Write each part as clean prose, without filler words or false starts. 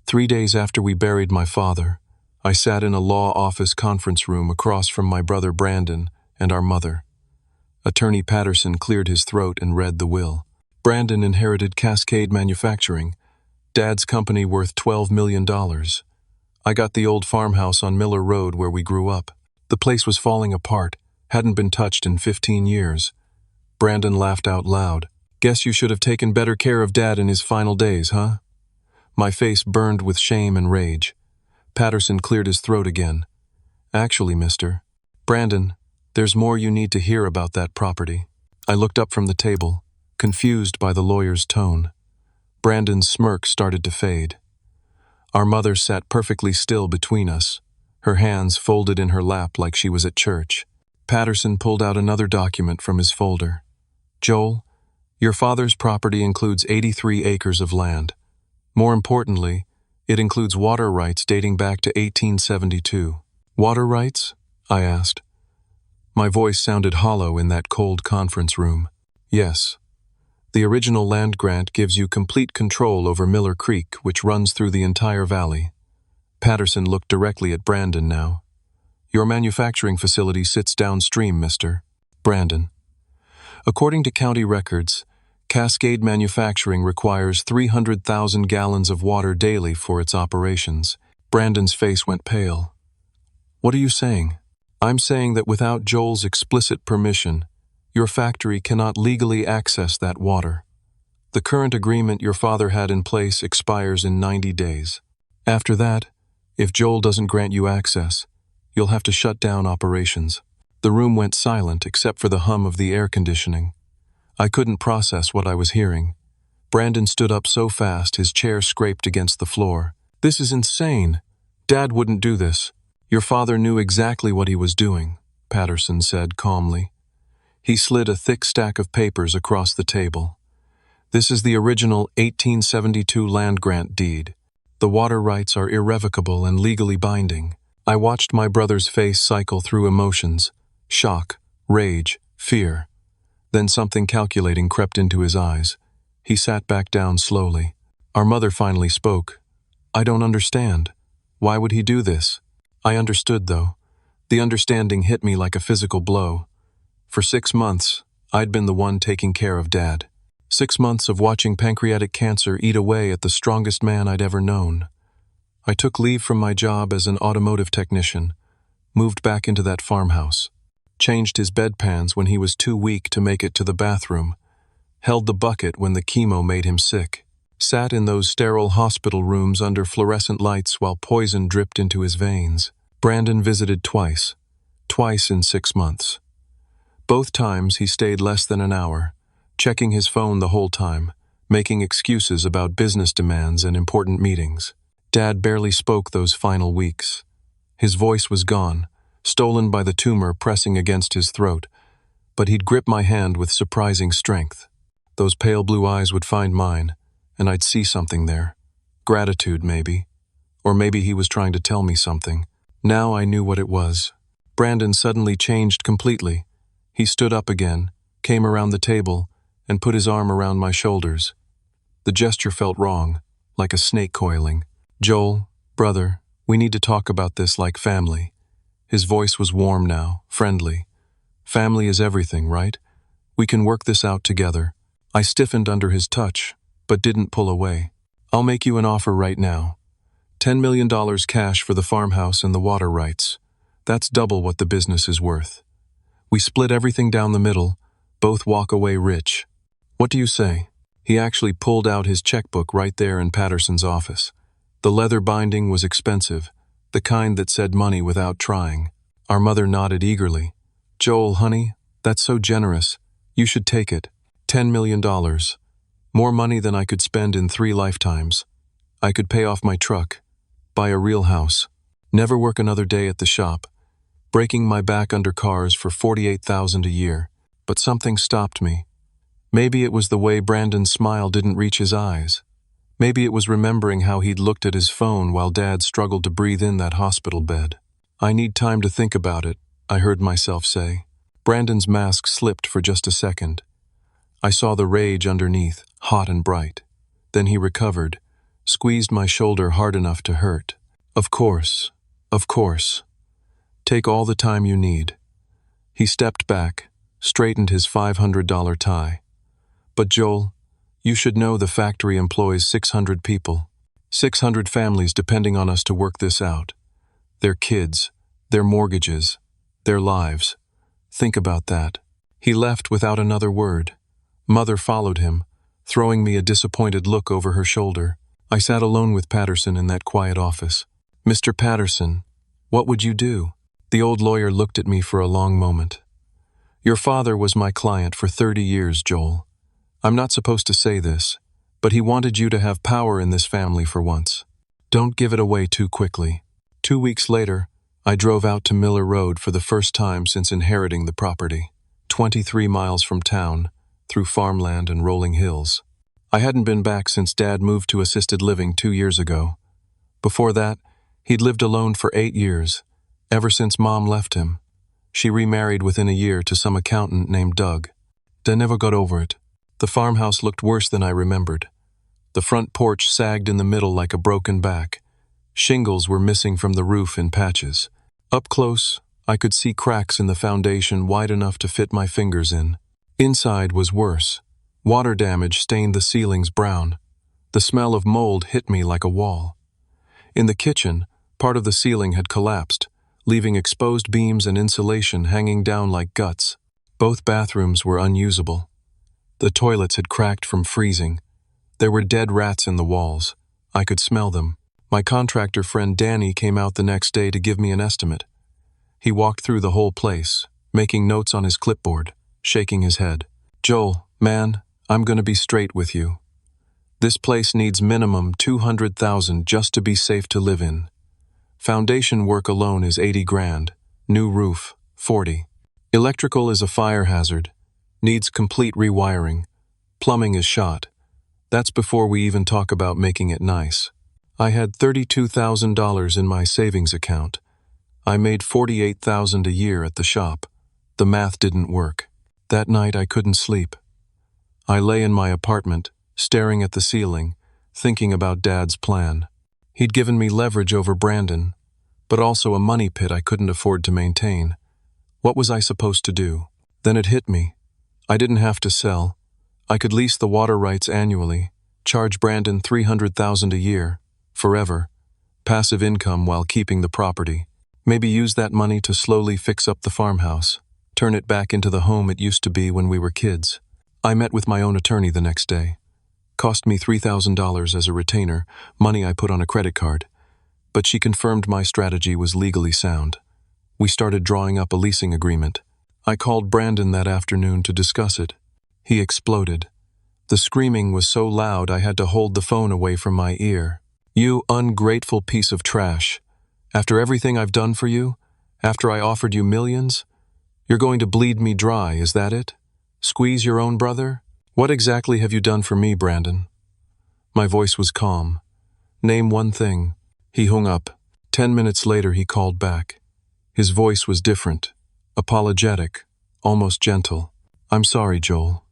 3 days after we buried my father, I sat in a law office conference room across from my brother Brandon and our mother. Attorney Patterson cleared his throat and read the will. Brandon inherited Cascade Manufacturing, Dad's company worth $12 million. I got the old farmhouse on Miller Road where we grew up. The place was falling apart, hadn't been touched in 15 years. Brandon laughed out loud. Guess you should have taken better care of Dad in his final days, huh? My face burned with shame and rage. Patterson cleared his throat again. Actually, mister. Brandon, there's more you need to hear about that property. I looked up from the table, confused by the lawyer's tone. Brandon's smirk started to fade. Our mother sat perfectly still between us, her hands folded in her lap like she was at church. Patterson pulled out another document from his folder. Joel, your father's property includes 83 acres of land. More importantly, it includes water rights dating back to 1872. Water rights? I asked. My voice sounded hollow in that cold conference room. Yes. The original land grant gives you complete control over Miller Creek, which runs through the entire valley. Patterson looked directly at Brandon now. Your manufacturing facility sits downstream, Mr. Brandon. According to county records, Cascade Manufacturing requires 300,000 gallons of water daily for its operations. Brandon's face went pale. What are you saying? I'm saying that without Joel's explicit permission, your factory cannot legally access that water. The current agreement your father had in place expires in 90 days. After that, if Joel doesn't grant you access, you'll have to shut down operations. The room went silent except for the hum of the air conditioning. I couldn't process what I was hearing. Brandon stood up so fast his chair scraped against the floor. This is insane. Dad wouldn't do this. Your father knew exactly what he was doing, Patterson said calmly. He slid a thick stack of papers across the table. This is the original 1872 land grant deed. The water rights are irrevocable and legally binding. I watched my brother's face cycle through emotions: shock, rage, fear. Then something calculating crept into his eyes. He sat back down slowly. Our mother finally spoke. I don't understand. Why would he do this? I understood, though. The understanding hit me like a physical blow. For 6 months, I'd been the one taking care of Dad. 6 months of watching pancreatic cancer eat away at the strongest man I'd ever known. I took leave from my job as an automotive technician, moved back into that farmhouse, changed his bedpans when he was too weak to make it to the bathroom, held the bucket when the chemo made him sick, sat in those sterile hospital rooms under fluorescent lights while poison dripped into his veins. Brandon visited twice in 6 months. Both times he stayed less than an hour, checking his phone the whole time, making excuses about business demands and important meetings. Dad barely spoke those final weeks. His voice was gone, stolen by the tumor pressing against his throat, but he'd grip my hand with surprising strength. Those pale blue eyes would find mine, and I'd see something there. Gratitude, maybe. Or maybe he was trying to tell me something. Now I knew what it was. Brandon suddenly changed completely. He stood up again, came around the table, and put his arm around my shoulders. The gesture felt wrong, like a snake coiling. Joel, brother, we need to talk about this like family. His voice was warm now, friendly. Family is everything, right? We can work this out together. I stiffened under his touch, but didn't pull away. I'll make you an offer right now. $10 million cash for the farmhouse and the water rights. That's double what the business is worth. We split everything down the middle, both walk away rich. What do you say? He actually pulled out his checkbook right there in Patterson's office. The leather binding was expensive, the kind that said money without trying. Our mother nodded eagerly. Joel, honey, that's so generous. You should take it. $10 million. More money than I could spend in 3 lifetimes. I could pay off my truck, buy a real house, never work another day at the shop, breaking my back under cars for $48,000 a year. But something stopped me. Maybe it was the way Brandon's smile didn't reach his eyes. Maybe it was remembering how he'd looked at his phone while Dad struggled to breathe in that hospital bed. I need time to think about it, I heard myself say. Brandon's mask slipped for just a second. I saw the rage underneath, hot and bright. Then he recovered, squeezed my shoulder hard enough to hurt. Of course, of course. Take all the time you need. He stepped back, straightened his $500 tie. But Joel, you should know the factory employs 600 people. 600 families depending on us to work this out. Their kids, their mortgages, their lives. Think about that. He left without another word. Mother followed him, throwing me a disappointed look over her shoulder. I sat alone with Patterson in that quiet office. Mr. Patterson, what would you do? The old lawyer looked at me for a long moment. Your father was my client for 30 years, Joel. I'm not supposed to say this, but he wanted you to have power in this family for once. Don't give it away too quickly. 2 weeks later, I drove out to Miller Road for the first time since inheriting the property. 23 miles from town, through farmland and rolling hills. I hadn't been back since Dad moved to assisted living 2 years ago. Before that, he'd lived alone for 8 years, ever since Mom left him. She remarried within a year to some accountant named Doug. I never got over it. The farmhouse looked worse than I remembered. The front porch sagged in the middle like a broken back. Shingles were missing from the roof in patches. Up close, I could see cracks in the foundation wide enough to fit my fingers in. Inside was worse. Water damage stained the ceilings brown. The smell of mold hit me like a wall. In the kitchen, part of the ceiling had collapsed, leaving exposed beams and insulation hanging down like guts. Both bathrooms were unusable. The toilets had cracked from freezing. There were dead rats in the walls. I could smell them. My contractor friend Danny came out the next day to give me an estimate. He walked through the whole place, making notes on his clipboard, shaking his head. Joel, man, I'm gonna be straight with you. This place needs minimum $200,000 just to be safe to live in. Foundation work alone is 80 grand. New roof, 40. Electrical is a fire hazard. Needs complete rewiring. Plumbing is shot. That's before we even talk about making it nice. I had $32,000 in my savings account. I made $48,000 a year at the shop. The math didn't work. That night I couldn't sleep. I lay in my apartment, staring at the ceiling, thinking about Dad's plan. He'd given me leverage over Brandon, but also a money pit I couldn't afford to maintain. What was I supposed to do? Then it hit me. I didn't have to sell. I could lease the water rights annually, charge Brandon $300,000 a year, forever, passive income while keeping the property. Maybe use that money to slowly fix up the farmhouse, turn it back into the home it used to be when we were kids. I met with my own attorney the next day. Cost me $3,000 as a retainer, money I put on a credit card. But she confirmed my strategy was legally sound. We started drawing up a leasing agreement. I called Brandon that afternoon to discuss it. He exploded. The screaming was so loud I had to hold the phone away from my ear. You ungrateful piece of trash. After everything I've done for you, after I offered you millions, you're going to bleed me dry, is that it? Squeeze your own brother? What exactly have you done for me, Brandon? My voice was calm. Name one thing. He hung up. 10 minutes later he called back. His voice was different, apologetic, almost gentle. I'm sorry, Joel.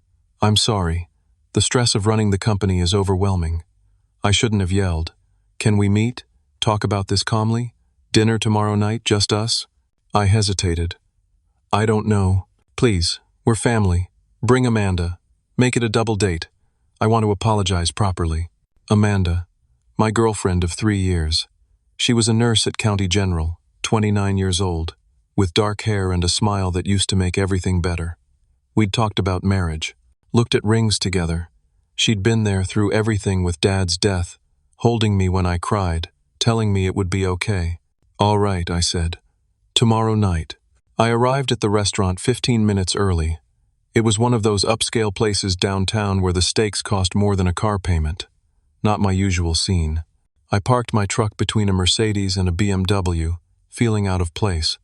I'm sorry. The stress of running the company is overwhelming. I shouldn't have yelled. Can we meet? Talk about this calmly? Dinner tomorrow night, just us? I hesitated. I don't know. Please, we're family. Bring Amanda. Make it a double date. I want to apologize properly. Amanda, my girlfriend of 3 years. She was a nurse at County General, 29 years old, with dark hair and a smile that used to make everything better. We'd talked about marriage, looked at rings together. She'd been there through everything with Dad's death, holding me when I cried, telling me it would be okay. All right, I said. Tomorrow night. I arrived at the restaurant 15 minutes early. It was one of those upscale places downtown where the steaks cost more than a car payment. Not my usual scene. I parked my truck between a Mercedes and a BMW, feeling out of place.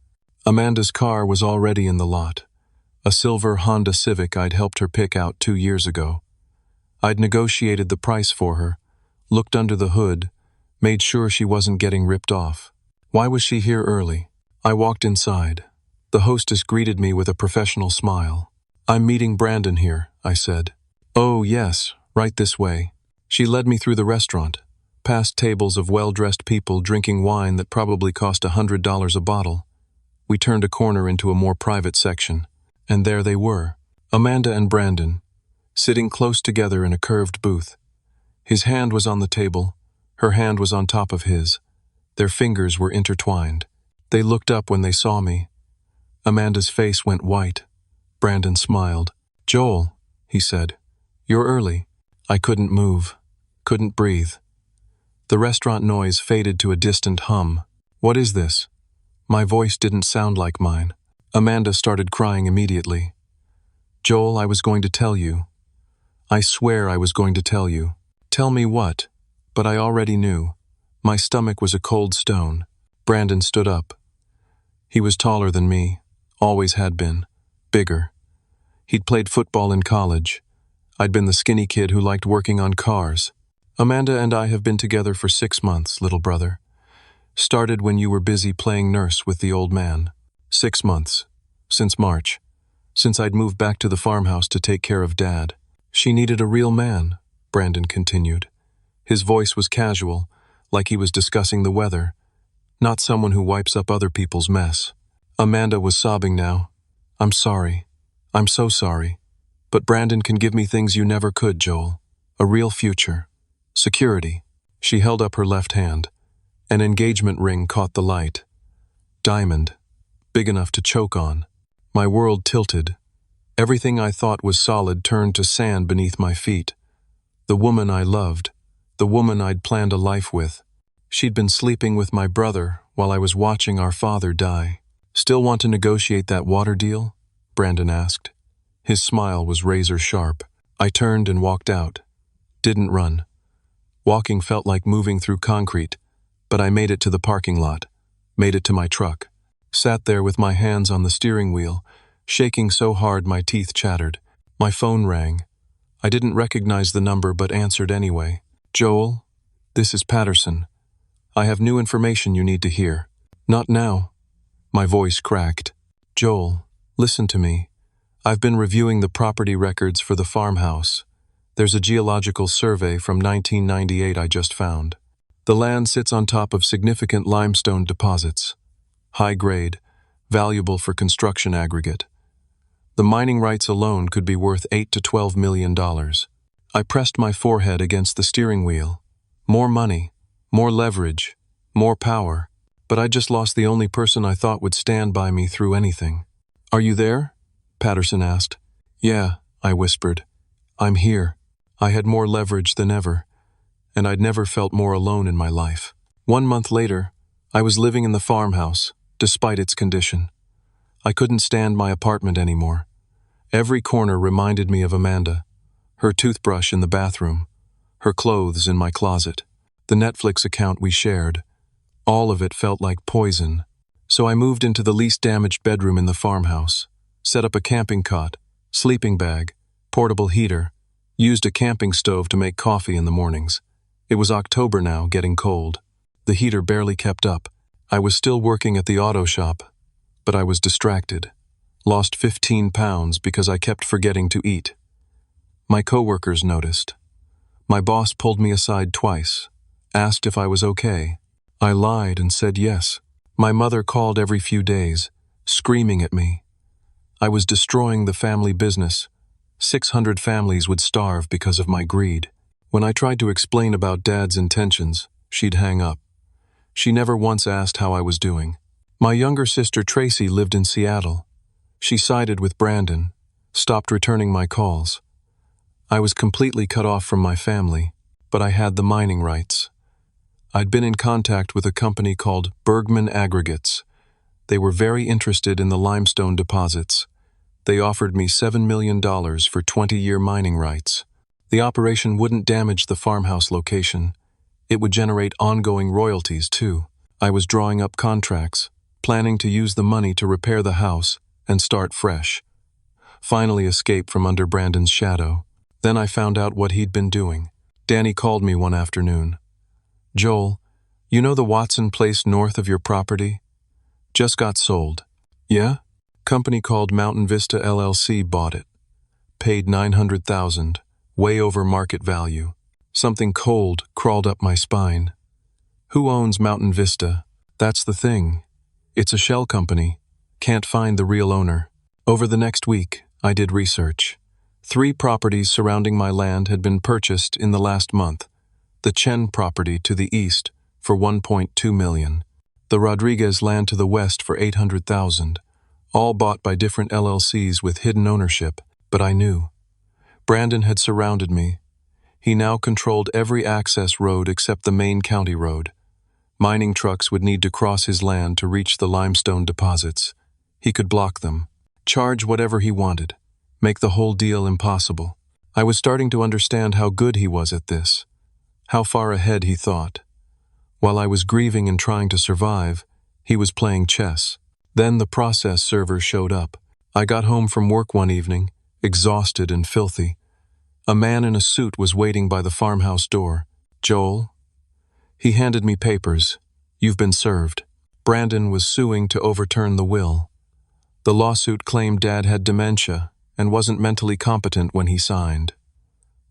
Amanda's car was already in the lot. A silver Honda Civic I'd helped her pick out 2 years ago. I'd negotiated the price for her, looked under the hood, made sure she wasn't getting ripped off. Why was she here early? I walked inside. The hostess greeted me with a professional smile. I'm meeting Brandon here, I said. Oh, yes, right this way. She led me through the restaurant. past tables of well-dressed people drinking wine that probably cost $100 a bottle. We turned a corner into a more private section, and there they were, Amanda and Brandon, sitting close together in a curved booth. His hand was on the table, her hand was on top of his. Their fingers were intertwined. They looked up when they saw me. Amanda's face went white. Brandon smiled. "Joel," he said, "you're early." I couldn't move, couldn't breathe. The restaurant noise faded to a distant hum. "What is this?" My voice didn't sound like mine. Amanda started crying immediately. "Joel, I was going to tell you. I swear I was going to tell you." "Tell me what?" But I already knew. My stomach was a cold stone. Brandon stood up. He was taller than me, always had been, bigger. He'd played football in college. I'd been the skinny kid who liked working on cars. "Amanda and I have been together for 6 months, little brother. Started when you were busy playing nurse with the old man. 6 months. Since March. Since I'd moved back to the farmhouse to take care of Dad. She needed a real man," Brandon continued. His voice was casual, like he was discussing the weather, not someone who wipes up other people's mess. Amanda was sobbing now. "I'm sorry. I'm so sorry. But Brandon can give me things you never could, Joel. A real future. Security." She held up her left hand. An engagement ring caught the light. Diamond. Big enough to choke on. My world tilted. Everything I thought was solid turned to sand beneath my feet. The woman I loved. The woman I'd planned a life with. She'd been sleeping with my brother while I was watching our father die. "Still want to negotiate that water deal?" Brandon asked. His smile was razor sharp. I turned and walked out. Didn't run. Walking felt like moving through concrete, but I made it to the parking lot, made it to my truck. Sat there with my hands on the steering wheel, shaking so hard my teeth chattered. My phone rang. I didn't recognize the number but answered anyway. "Joel, this is Patterson. I have new information you need to hear." "Not now." My voice cracked. "Joel, listen to me. I've been reviewing the property records for the farmhouse. There's a geological survey from 1998 I just found. The land sits on top of significant limestone deposits. High grade, valuable for construction aggregate. The mining rights alone could be worth $8 to $12 million. I pressed my forehead against the steering wheel. More money, more leverage, more power. But I just lost the only person I thought would stand by me through anything. "Are you there?" Patterson asked. "Yeah," I whispered. "I'm here." I had more leverage than ever, and I'd never felt more alone in my life. 1 month later, I was living in the farmhouse, despite its condition. I couldn't stand my apartment anymore. Every corner reminded me of Amanda, her toothbrush in the bathroom, her clothes in my closet, the Netflix account we shared. All of it felt like poison. So I moved into the least damaged bedroom in the farmhouse, set up a camping cot, sleeping bag, portable heater, used a camping stove to make coffee in the mornings. It was October now, getting cold. The heater barely kept up. I was still working at the auto shop, but I was distracted. Lost 15 pounds because I kept forgetting to eat. My coworkers noticed. My boss pulled me aside twice, asked if I was okay. I lied and said yes. My mother called every few days, screaming at me. I was destroying the family business. 600 families would starve because of my greed. When I tried to explain about Dad's intentions, she'd hang up. She never once asked how I was doing. My younger sister Tracy lived in Seattle. She sided with Brandon, stopped returning my calls. I was completely cut off from my family, but I had the mining rights. I'd been in contact with a company called Bergman Aggregates. They were very interested in the limestone deposits. They offered me $7 million for 20-year mining rights. The operation wouldn't damage the farmhouse location. It would generate ongoing royalties, too. I was drawing up contracts, planning to use the money to repair the house and start fresh. Finally escape from under Brandon's shadow. Then I found out what he'd been doing. Danny called me one afternoon. "Joel, you know the Watson place north of your property? Just got sold." "Yeah?" Company called Mountain Vista LLC bought it. Paid $900,000, way over market value. Something cold crawled up my spine. Who owns Mountain Vista? That's the thing. It's a shell company. Can't find the real owner. Over the next week, I did research. 3 properties surrounding my land had been purchased in the last month. The Chen property to the east for $1.2 million. The Rodriguez land to the west for $800,000. All bought by different LLCs with hidden ownership, but I knew. Brandon had surrounded me. He now controlled every access road except the main county road. Mining trucks would need to cross his land to reach the limestone deposits. He could block them, charge whatever he wanted, make the whole deal impossible. I was starting to understand how good he was at this, how far ahead he thought. While I was grieving and trying to survive, he was playing chess. Then the process server showed up. I got home from work one evening, exhausted and filthy. A man in a suit was waiting by the farmhouse door. "Joel?" He handed me papers. "You've been served." Brandon was suing to overturn the will. The lawsuit claimed Dad had dementia and wasn't mentally competent when he signed.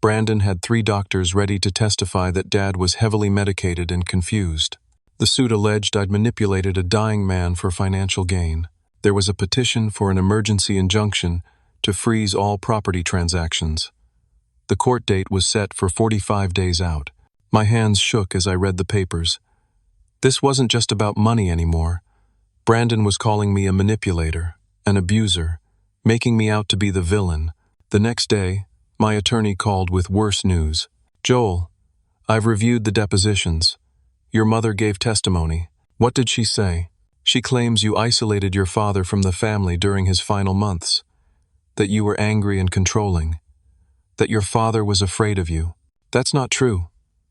Brandon had 3 doctors ready to testify that Dad was heavily medicated and confused. The suit alleged I'd manipulated a dying man for financial gain. There was a petition for an emergency injunction to freeze all property transactions. The court date was set for 45 days out. My hands shook as I read the papers. This wasn't just about money anymore. Brandon was calling me a manipulator, an abuser, making me out to be the villain. The next day, my attorney called with worse news. "Joel, I've reviewed the depositions. Your mother gave testimony. What did she say?" "She claims you isolated your father from the family during his final months, that you were angry and controlling, that your father was afraid of you." "That's not true.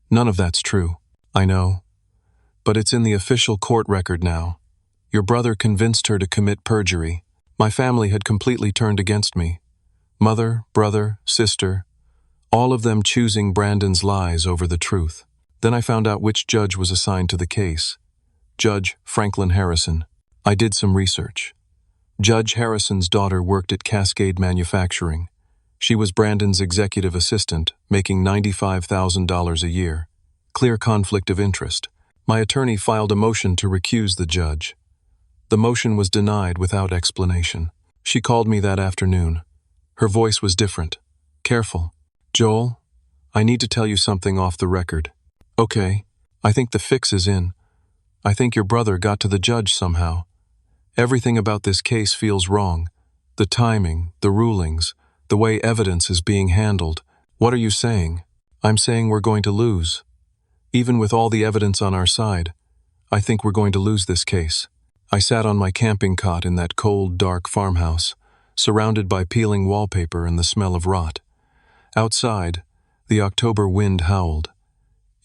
None of that's true." "I know. But it's in the official court record now. Your brother convinced her to commit perjury. My family had completely turned against me. Mother, brother, sister, all of them choosing Brandon's lies over the truth. Then I found out which judge was assigned to the case. Judge Franklin Harrison. I did some research. Judge Harrison's daughter worked at Cascade Manufacturing. She was Brandon's executive assistant, making $95,000 a year. Clear conflict of interest. My attorney filed a motion to recuse the judge. The motion was denied without explanation. She called me that afternoon. Her voice was different, careful. "Joel, I need to tell you something off the record." "Okay, I think the fix is in. I think your brother got to the judge somehow. Everything about this case feels wrong. The timing, the rulings, the way evidence is being handled." "What are you saying?" "I'm saying we're going to lose. Even with all the evidence on our side, I think we're going to lose this case." I sat on my camping cot in that cold, dark farmhouse, surrounded by peeling wallpaper and the smell of rot. Outside, the October wind howled.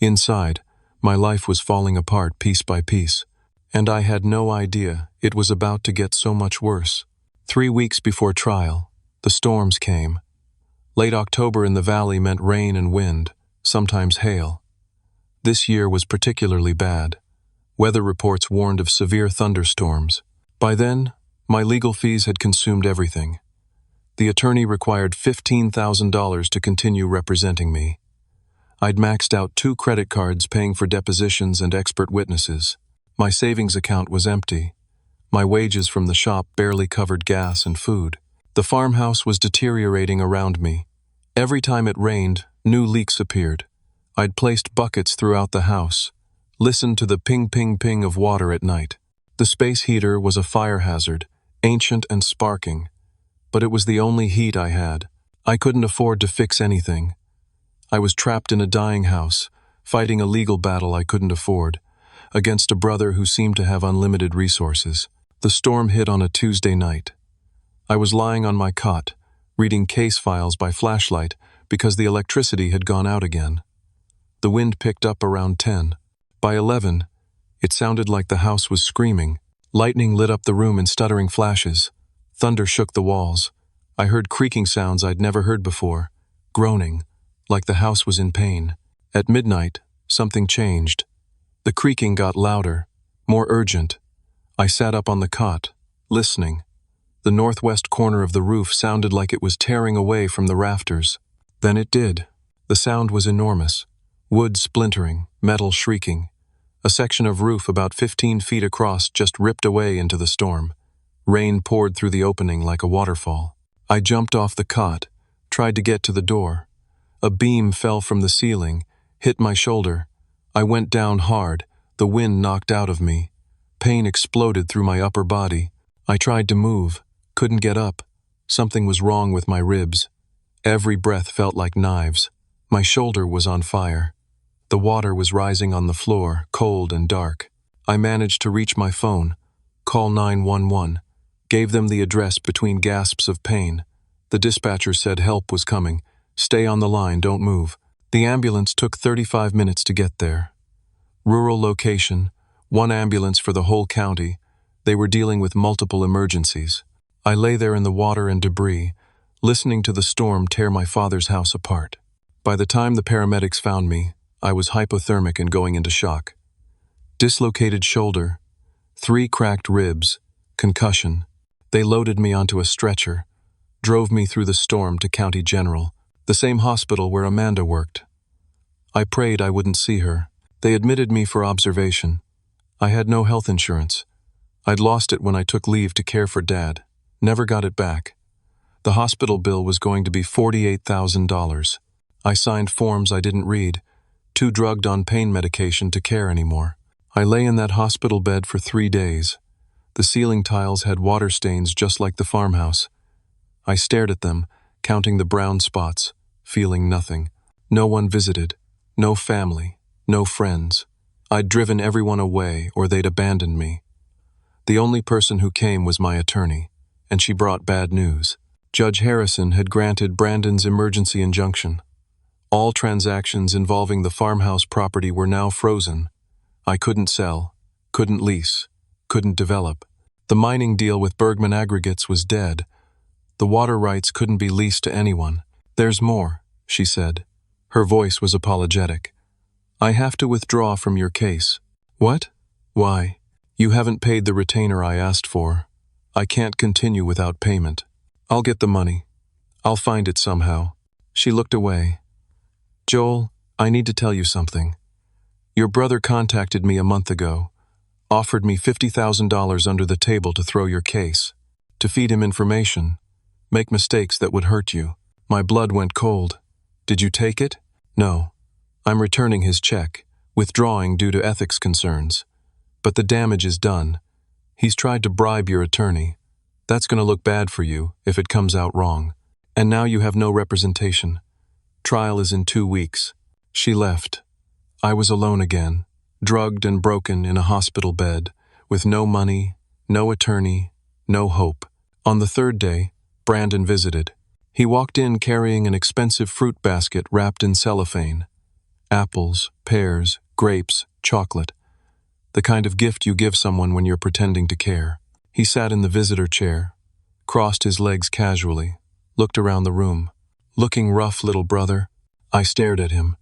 Inside, my life was falling apart piece by piece, and I had no idea it was about to get so much worse. 3 weeks before trial, the storms came. Late October in the valley meant rain and wind, sometimes hail. This year was particularly bad. Weather reports warned of severe thunderstorms. By then, my legal fees had consumed everything. The attorney required $15,000 to continue representing me. I'd maxed out 2 credit cards paying for depositions and expert witnesses. My savings account was empty. My wages from the shop barely covered gas and food. The farmhouse was deteriorating around me. Every time it rained, new leaks appeared. I'd placed buckets throughout the house, listened to the ping-ping-ping of water at night. The space heater was a fire hazard, ancient and sparking, but it was the only heat I had. I couldn't afford to fix anything. I was trapped in a dying house, fighting a legal battle I couldn't afford, against a brother who seemed to have unlimited resources. The storm hit on a Tuesday night. I was lying on my cot, reading case files by flashlight because the electricity had gone out again. The wind picked up around 10. By 11, it sounded like the house was screaming. Lightning lit up the room in stuttering flashes. Thunder shook the walls. I heard creaking sounds I'd never heard before, groaning, like the house was in pain. At midnight, something changed. The creaking got louder, more urgent. I sat up on the cot, listening. The northwest corner of the roof sounded like it was tearing away from the rafters. Then it did. The sound was enormous, Wood splintering, metal shrieking. A section of roof about 15 feet across just ripped away into the storm. Rain poured through the opening like a waterfall. I jumped off the cot, tried to get to the door. A beam fell from the ceiling, hit my shoulder. I went down hard, the wind knocked out of me. Pain exploded through my upper body. I tried to move, couldn't get up. Something was wrong with my ribs. Every breath felt like knives. My shoulder was on fire. The water was rising on the floor, cold and dark. I managed to reach my phone, call 911, gave them the address between gasps of pain. The dispatcher said help was coming. Stay on the line, don't move. The ambulance took 35 minutes to get there. Rural location, one ambulance for the whole county. They were dealing with multiple emergencies. I lay there in the water and debris, listening to the storm tear my father's house apart. By the time the paramedics found me, I was hypothermic and going into shock. Dislocated shoulder, 3 cracked ribs, concussion. They loaded me onto a stretcher, drove me through the storm to County General, the same hospital where Amanda worked. I prayed I wouldn't see her. They admitted me for observation. I had no health insurance. I'd lost it when I took leave to care for Dad. Never got it back. The hospital bill was going to be $48,000. I signed forms I didn't read, too drugged on pain medication to care anymore. I lay in that hospital bed for 3 days. The ceiling tiles had water stains just like the farmhouse. I stared at them, counting the brown spots, feeling nothing. No one visited, no family, no friends. I'd driven everyone away or they'd abandoned me. The only person who came was my attorney, and she brought bad news. Judge Harrison had granted Brandon's emergency injunction. All transactions involving the farmhouse property were now frozen. I couldn't sell, couldn't lease, couldn't develop. The mining deal with Bergman Aggregates was dead. The water rights couldn't be leased to anyone. There's more, she said. Her voice was apologetic. I have to withdraw from your case. What? Why? You haven't paid the retainer I asked for. I can't continue without payment. I'll get the money. I'll find it somehow. She looked away. Joel, I need to tell you something. Your brother contacted me a month ago, offered me $50,000 under the table to throw your case, to feed him information, make mistakes that would hurt you. My blood went cold. Did you take it? No. I'm returning his check, withdrawing due to ethics concerns. But the damage is done. He's tried to bribe your attorney. That's going to look bad for you if it comes out wrong. And now you have no representation. Trial is in 2 weeks. She left. I was alone again, drugged and broken in a hospital bed, with no money, no attorney, no hope. On the 3rd day, Brandon visited. He walked in carrying an expensive fruit basket wrapped in cellophane. Apples, pears, grapes, chocolate. The kind of gift you give someone when you're pretending to care. He sat in the visitor chair, crossed his legs casually, looked around the room. Looking rough, little brother. I stared at him.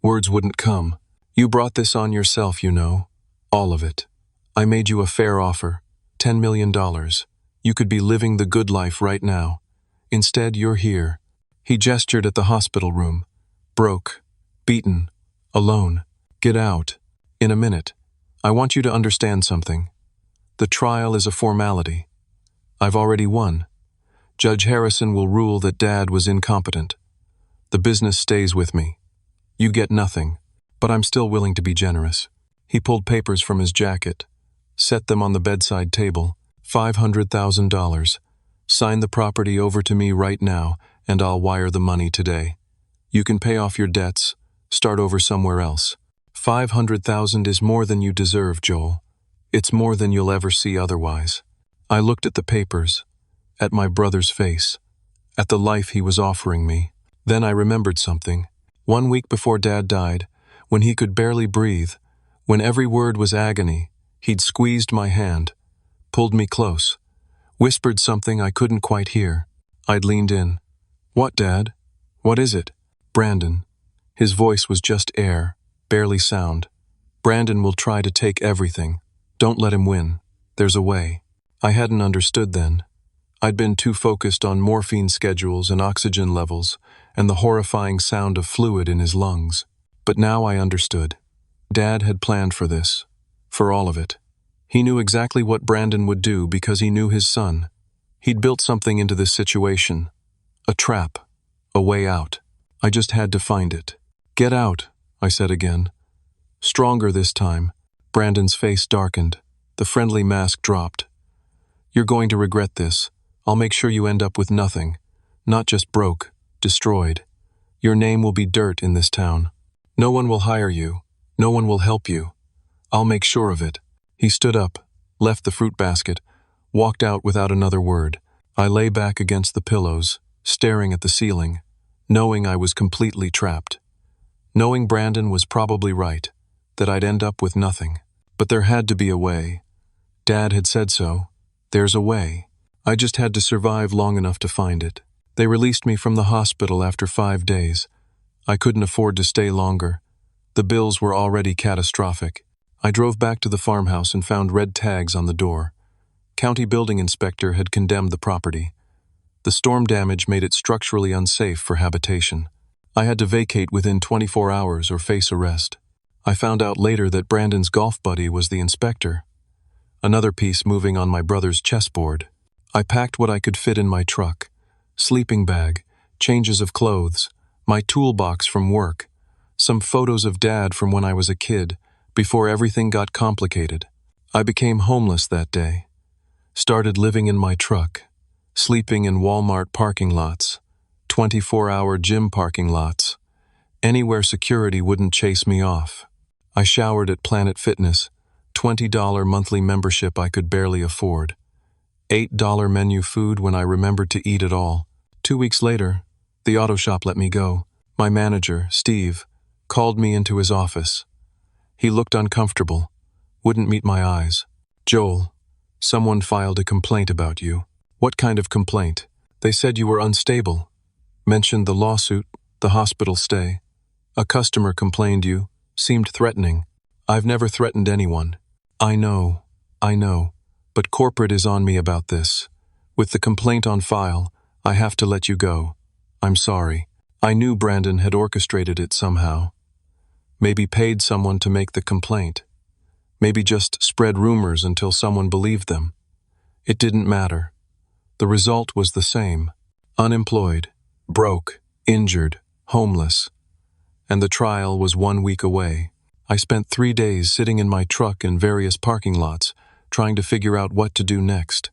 Words wouldn't come. You brought this on yourself, you know. All of it. I made you a fair offer. $10 million. You could be living the good life right now. Instead, you're here. He gestured at the hospital room. Broke. Beaten. Alone. Get out. In a minute. I want you to understand something. The trial is a formality. I've already won. Judge Harrison will rule that Dad was incompetent. The business stays with me. You get nothing, but I'm still willing to be generous. He pulled papers from his jacket, set them on the bedside table. $500,000. Sign the property over to me right now, and I'll wire the money today. You can pay off your debts, start over somewhere else. $500,000 is more than you deserve, Joel. It's more than you'll ever see otherwise. I looked at the papers, at my brother's face, at the life he was offering me. Then I remembered something. 1 week before Dad died, when he could barely breathe, when every word was agony, he'd squeezed my hand, pulled me close, whispered something I couldn't quite hear. I'd leaned in. What, Dad? What is it? Brandon. His voice was just air, barely sound. Brandon will try to take everything. Don't let him win. There's a way. I hadn't understood then. I'd been too focused on morphine schedules and oxygen levels and the horrifying sound of fluid in his lungs. But now I understood. Dad had planned for this. For all of it. He knew exactly what Brandon would do because he knew his son. He'd built something into this situation. A trap. A way out. I just had to find it. Get out, I said again. Stronger this time. Brandon's face darkened. The friendly mask dropped. You're going to regret this. I'll make sure you end up with nothing. Not just broke, destroyed. Your name will be dirt in this town. No one will hire you. No one will help you. I'll make sure of it. He stood up, left the fruit basket, walked out without another word. I lay back against the pillows, staring at the ceiling, knowing I was completely trapped. Knowing Brandon was probably right, that I'd end up with nothing. But there had to be a way. Dad had said so. There's a way. I just had to survive long enough to find it. They released me from the hospital after 5 days. I couldn't afford to stay longer. The bills were already catastrophic. I drove back to the farmhouse and found red tags on the door. County building inspector had condemned the property. The storm damage made it structurally unsafe for habitation. I had to vacate within 24 hours or face arrest. I found out later that Brandon's golf buddy was the inspector. Another piece moving on my brother's chessboard. I packed what I could fit in my truck. Sleeping bag, changes of clothes, my toolbox from work, some photos of Dad from when I was a kid, before everything got complicated. I became homeless that day. Started living in my truck, sleeping in Walmart parking lots, 24-hour gym parking lots, anywhere security wouldn't chase me off. I showered at Planet Fitness, $20 monthly membership I could barely afford. $8 menu food when I remembered to eat at all. 2 weeks later, the auto shop let me go. My manager, Steve, called me into his office. He looked uncomfortable, wouldn't meet my eyes. Joel, someone filed a complaint about you. What kind of complaint? They said you were unstable. Mentioned the lawsuit, the hospital stay. A customer complained you, seemed threatening. I've never threatened anyone. I know, but corporate is on me about this. With the complaint on file, I have to let you go. I'm sorry. I knew Brandon had orchestrated it somehow. Maybe paid someone to make the complaint. Maybe just spread rumors until someone believed them. It didn't matter. The result was the same. Unemployed, broke, injured, homeless. And the trial was 1 week away. I spent 3 days sitting in my truck in various parking lots, trying to figure out what to do next.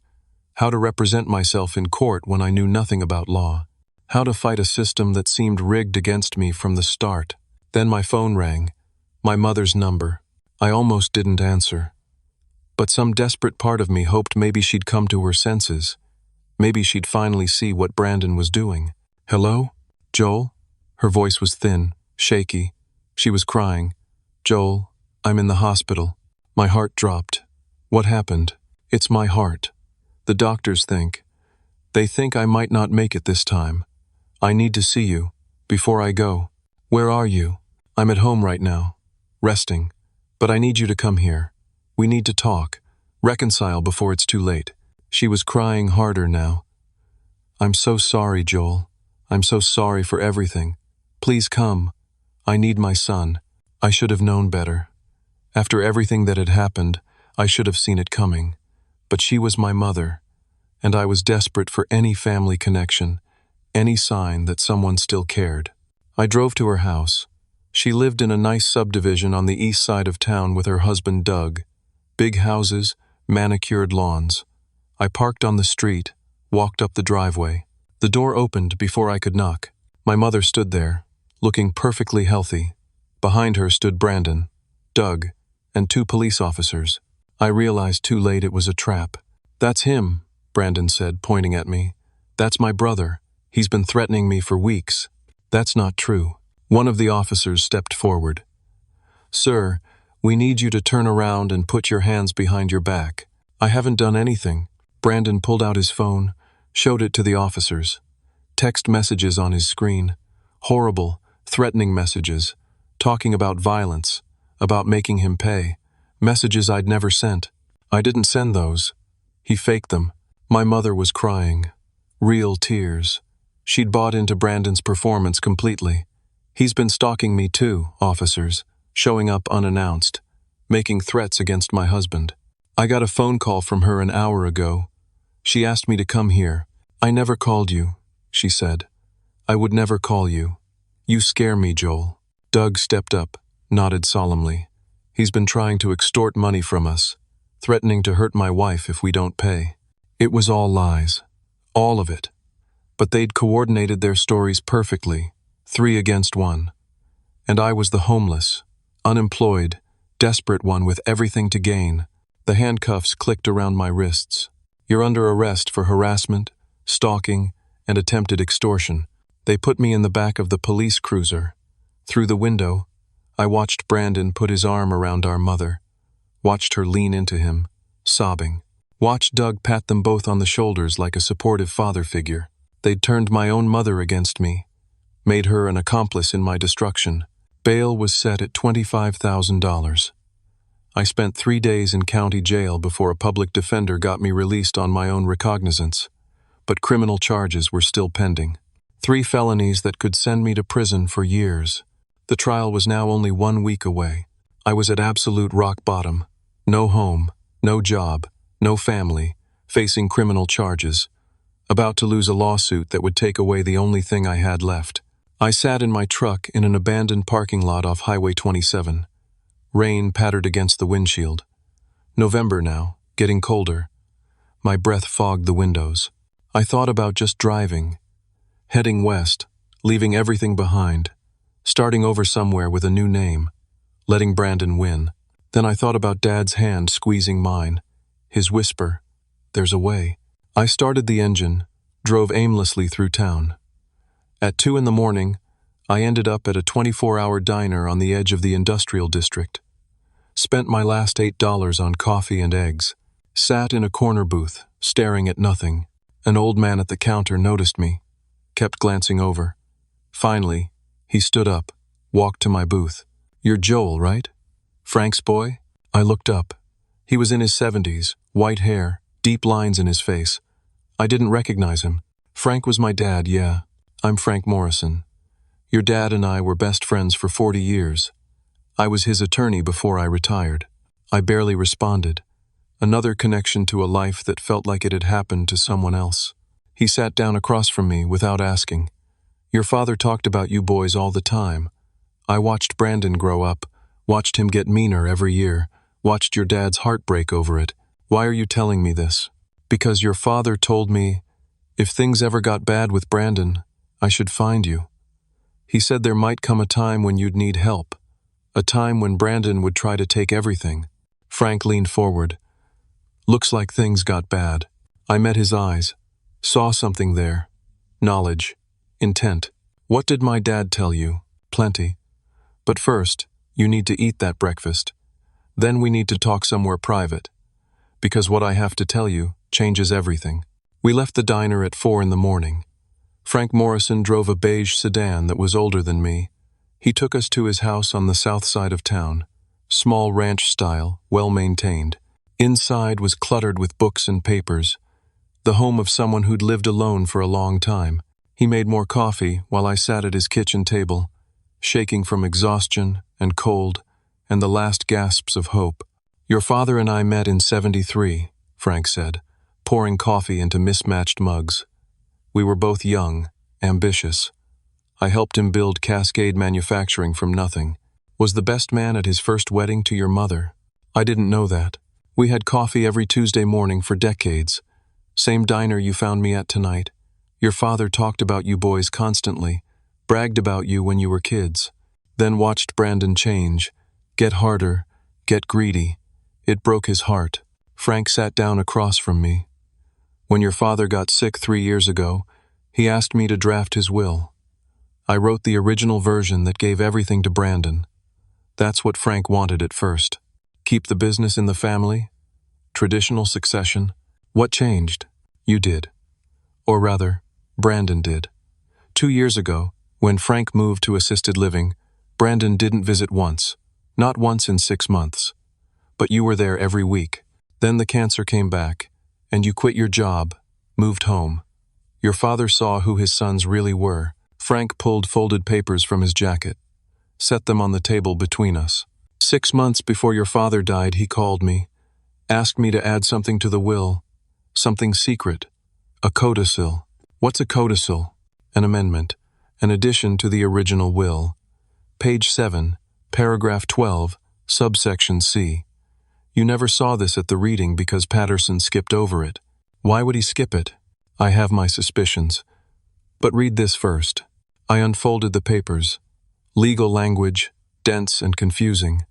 How to represent myself in court when I knew nothing about law. How to fight a system that seemed rigged against me from the start. Then my phone rang. My mother's number. I almost didn't answer. But some desperate part of me hoped maybe she'd come to her senses. Maybe she'd finally see what Brandon was doing. Hello? Joel? Her voice was thin, shaky. She was crying. Joel, I'm in the hospital. My heart dropped. What happened? It's my heart. The doctors think. They think I might not make it this time. I need to see you, before I go. Where are you? I'm at home right now, resting. But I need you to come here. We need to talk, reconcile before it's too late. She was crying harder now. I'm so sorry, Joel. I'm so sorry for everything. Please come. I need my son. I should have known better. After everything that had happened, I should have seen it coming. But she was my mother, and I was desperate for any family connection, any sign that someone still cared. I drove to her house. She lived in a nice subdivision on the east side of town with her husband Doug. Big houses, manicured lawns. I parked on the street, walked up the driveway. The door opened before I could knock. My mother stood there, looking perfectly healthy. Behind her stood Brandon, Doug, and 2 police officers. I realized too late it was a trap. That's him, Brandon said, pointing at me. That's my brother. He's been threatening me for weeks. That's not true. One of the officers stepped forward. Sir, we need you to turn around and put your hands behind your back. I haven't done anything. Brandon pulled out his phone, showed it to the officers. Text messages on his screen. Horrible, threatening messages. Talking about violence, about making him pay. Messages I'd never sent. I didn't send those. He faked them. My mother was crying. Real tears. She'd bought into Brandon's performance completely. He's been stalking me too, officers, showing up unannounced, making threats against my husband. I got a phone call from her an hour ago. She asked me to come here. I never called you, she said. I would never call you. You scare me, Joel. Doug stepped up, nodded solemnly. He's been trying to extort money from us, threatening to hurt my wife if we don't pay. It was all lies. All of it. But they'd coordinated their stories perfectly, 3 against 1. And I was the homeless, unemployed, desperate one with everything to gain. The handcuffs clicked around my wrists. You're under arrest for harassment, stalking, and attempted extortion. They put me in the back of the police cruiser. Through the window, I watched Brandon put his arm around our mother, watched her lean into him, sobbing. Watched Doug pat them both on the shoulders like a supportive father figure. They'd turned my own mother against me, made her an accomplice in my destruction. Bail was set at $25,000. I spent 3 days in county jail before a public defender got me released on my own recognizance, but criminal charges were still pending. 3 felonies that could send me to prison for years. The trial was now only 1 week away. I was at absolute rock bottom. No home, no job, no family, facing criminal charges, about to lose a lawsuit that would take away the only thing I had left. I sat in my truck in an abandoned parking lot off Highway 27. Rain pattered against the windshield. November now, getting colder. My breath fogged the windows. I thought about just driving, heading west, leaving everything behind, starting over somewhere with a new name, letting Brandon win. Then I thought about Dad's hand squeezing mine, his whisper, "There's a way." I started the engine, drove aimlessly through town. At 2 in the morning, I ended up at a 24-hour diner on the edge of the industrial district. Spent my last $8 on coffee and eggs. Sat in a corner booth, staring at nothing. An old man at the counter noticed me, kept glancing over. Finally, he stood up, walked to my booth. "You're Joel, right? Frank's boy?" I looked up. He was in his 70s, white hair, deep lines in his face. I didn't recognize him. Frank was my dad, yeah. I'm Frank Morrison. Your dad and I were best friends for 40 years. I was his attorney before I retired. I barely responded. Another connection to a life that felt like it had happened to someone else. He sat down across from me without asking. "Your father talked about you boys all the time. I watched Brandon grow up, watched him get meaner every year, watched your dad's heart break over it. Why are you telling me this?" "Because your father told me if things ever got bad with Brandon, I should find you. He said there might come a time when you'd need help, a time when Brandon would try to take everything." Frank leaned forward. "Looks like things got bad." I met his eyes, saw something there. Knowledge, intent. "What did my dad tell you?" "Plenty. But first, you need to eat that breakfast. Then we need to talk somewhere private. Because what I have to tell you changes everything." We left the diner at 4 in the morning. Frank Morrison drove a beige sedan that was older than me. He took us to his house on the south side of town. Small ranch style, well maintained. Inside was cluttered with books and papers. The home of someone who'd lived alone for a long time. He made more coffee while I sat at his kitchen table, shaking from exhaustion and cold and the last gasps of hope. "Your father and I met in 73, Frank said, pouring coffee into mismatched mugs. We were both young, ambitious. I helped him build Cascade Manufacturing from nothing. Was the best man at his first wedding to your mother. I didn't know that. We had coffee every Tuesday morning for decades. Same diner you found me at tonight. Your father talked about you boys constantly, bragged about you when you were kids. Then watched Brandon change, get harder, get greedy. It broke his heart." Frank sat down across from me. "When your father got sick 3 years ago, he asked me to draft his will. I wrote the original version that gave everything to Brandon. That's what Frank wanted at first. Keep the business in the family, traditional succession. What changed? You did. Or rather, Brandon did. 2 years ago, when Frank moved to assisted living, Brandon didn't visit once, not once in 6 months. But you were there every week. Then the cancer came back, and you quit your job, moved home. Your father saw who his sons really were, Frank pulled folded papers from his jacket, set them on the table between us. 6 months before your father died, he called me, asked me to add something to the will, something secret, a codicil. What's a codicil? An amendment, an addition to the original will. Page 7, paragraph 12, subsection C. You never saw this at the reading because Patterson skipped over it. Why would he skip it? I have my suspicions. But read this first. I unfolded the papers. Legal language, dense and confusing.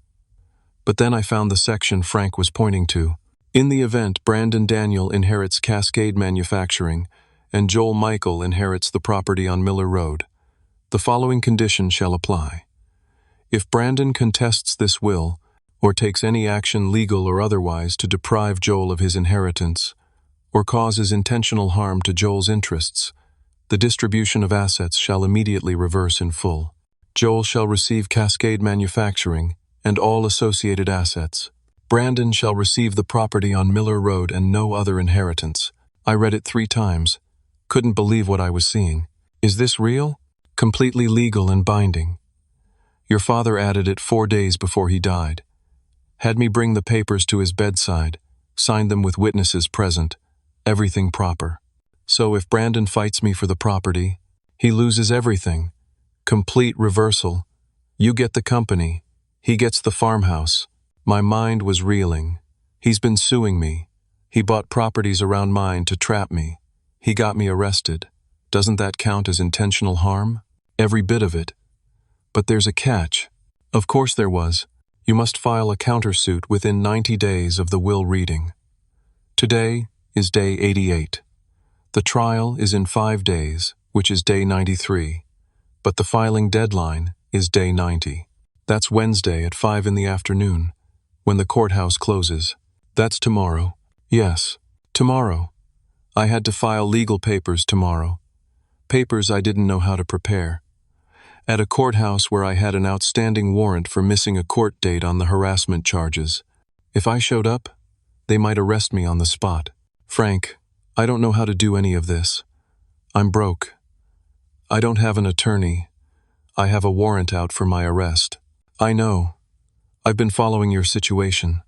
But then I found the section Frank was pointing to. In the event Brandon Daniel inherits Cascade Manufacturing and Joel Michael inherits the property on Miller Road, the following conditions shall apply. If Brandon contests this will, or takes any action legal or otherwise to deprive Joel of his inheritance, or causes intentional harm to Joel's interests, the distribution of assets shall immediately reverse in full. Joel shall receive Cascade Manufacturing and all associated assets. Brandon shall receive the property on Miller Road and no other inheritance. I read it 3 times. Couldn't believe what I was seeing. Is this real? Completely legal and binding. Your father added it 4 days before he died. Had me bring the papers to his bedside, signed them with witnesses present, everything proper. So if Brandon fights me for the property, he loses everything. Complete reversal. You get the company. He gets the farmhouse. My mind was reeling. He's been suing me. He bought properties around mine to trap me. He got me arrested. Doesn't that count as intentional harm? Every bit of it. But there's a catch. Of course there was. You must file a countersuit within 90 days of the will reading. Today is day 88. The trial is in 5 days, which is day 93. But the filing deadline is day 90. That's Wednesday at 5 in the afternoon, when the courthouse closes. That's tomorrow. Yes, tomorrow. I had to file legal papers tomorrow. Papers I didn't know how to prepare. At a courthouse where I had an outstanding warrant for missing a court date on the harassment charges. If I showed up, they might arrest me on the spot. Frank, I don't know how to do any of this. I'm broke. I don't have an attorney. I have a warrant out for my arrest. I know. I've been following your situation.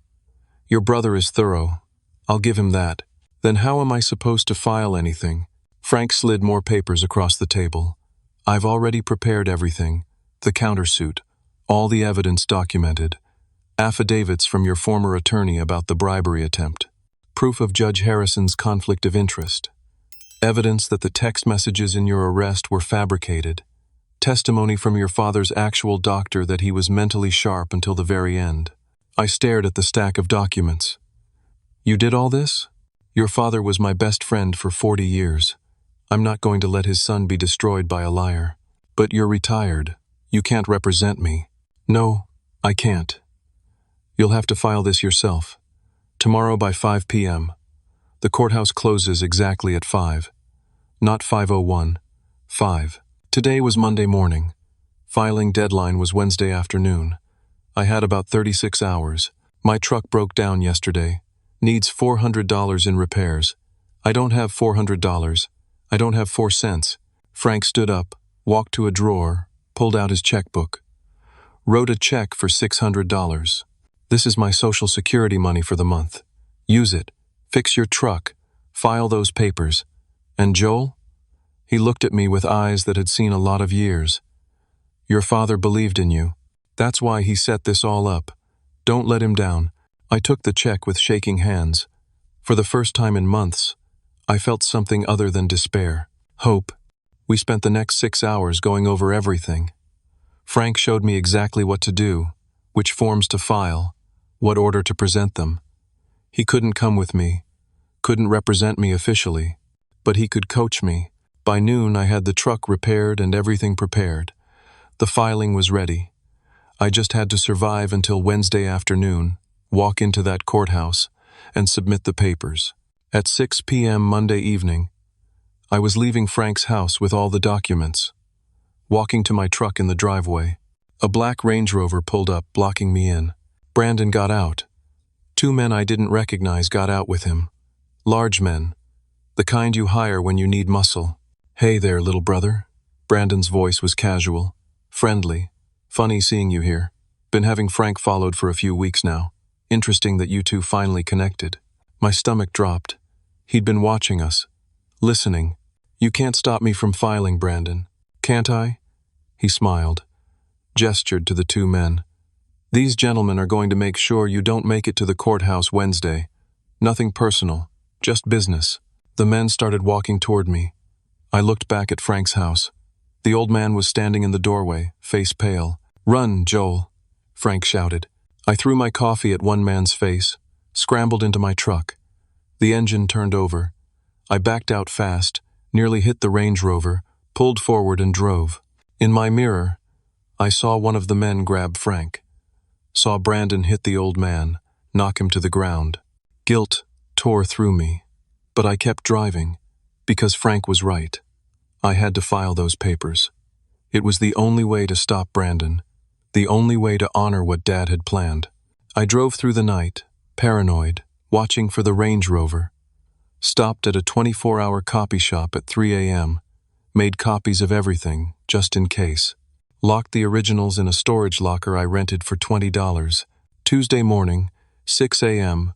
Your brother is thorough. I'll give him that. Then how am I supposed to file anything? Frank slid more papers across the table. I've already prepared everything. The countersuit. All the evidence documented. Affidavits from your former attorney about the bribery attempt. Proof of Judge Harrison's conflict of interest. Evidence that the text messages in your arrest were fabricated. Testimony from your father's actual doctor that he was mentally sharp until the very end. I stared at the stack of documents. You did all this? Your father was my best friend for 40 years. I'm not going to let his son be destroyed by a liar. But you're retired. You can't represent me. No, I can't. You'll have to file this yourself. Tomorrow by 5 p.m. The courthouse closes exactly at 5. Not 5:01. 5. Today was Monday morning. Filing deadline was Wednesday afternoon. I had about 36 hours. My truck broke down yesterday. Needs $400 in repairs. I don't have $400. I don't have 4 cents. Frank stood up, walked to a drawer, pulled out his checkbook. Wrote a check for $600. This is my Social Security money for the month. Use it. Fix your truck. File those papers. And Joel? He looked at me with eyes that had seen a lot of years. Your father believed in you. That's why he set this all up. Don't let him down. I took the check with shaking hands. For the first time in months, I felt something other than despair. Hope. We spent the next 6 hours going over everything. Frank showed me exactly what to do, which forms to file, what order to present them. He couldn't come with me, couldn't represent me officially, but he could coach me. By noon, I had the truck repaired and everything prepared. The filing was ready. I just had to survive until Wednesday afternoon, walk into that courthouse, and submit the papers. At 6 p.m. Monday evening, I was leaving Frank's house with all the documents. Walking to my truck in the driveway, a black Range Rover pulled up, blocking me in. Brandon got out. 2 men I didn't recognize got out with him. Large men, the kind you hire when you need muscle. Hey there, little brother. Brandon's voice was casual, friendly. Funny seeing you here. Been having Frank followed for a few weeks now. Interesting that you two finally connected. My stomach dropped. He'd been watching us, listening. You can't stop me from filing, Brandon. Can't I? He smiled, gestured to the two men. These gentlemen are going to make sure you don't make it to the courthouse Wednesday. Nothing personal, just business. The men started walking toward me. I looked back at Frank's house. The old man was standing in the doorway, face pale. Run, Joel, Frank shouted. I threw my coffee at one man's face, scrambled into my truck. The engine turned over. I backed out fast, nearly hit the Range Rover, pulled forward and drove. In my mirror, I saw one of the men grab Frank. Saw Brandon hit the old man, knock him to the ground. Guilt tore through me, but I kept driving, because Frank was right. I had to file those papers. It was the only way to stop Brandon, the only way to honor what Dad had planned. I drove through the night, paranoid, watching for the Range Rover. Stopped at a 24-hour copy shop at 3 a.m., made copies of everything, just in case. Locked the originals in a storage locker I rented for $20. Tuesday morning, 6 a.m.,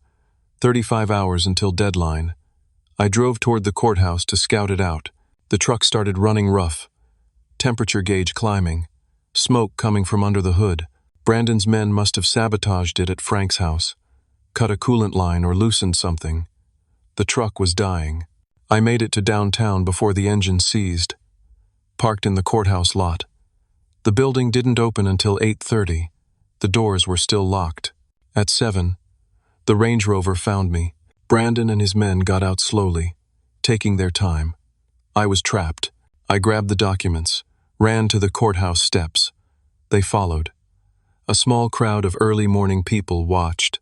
35 hours until deadline. I drove toward the courthouse to scout it out. The truck started running rough. Temperature gauge climbing. Smoke coming from under the hood. Brandon's men must have sabotaged it at Frank's house. Cut a coolant line or loosened something. The truck was dying. I made it to downtown before the engine seized. Parked in the courthouse lot. The building didn't open until 8:30. The doors were still locked. At 7, the Range Rover found me. Brandon and his men got out slowly, taking their time. I was trapped. I grabbed the documents, ran to the courthouse steps. They followed. A small crowd of early morning people watched.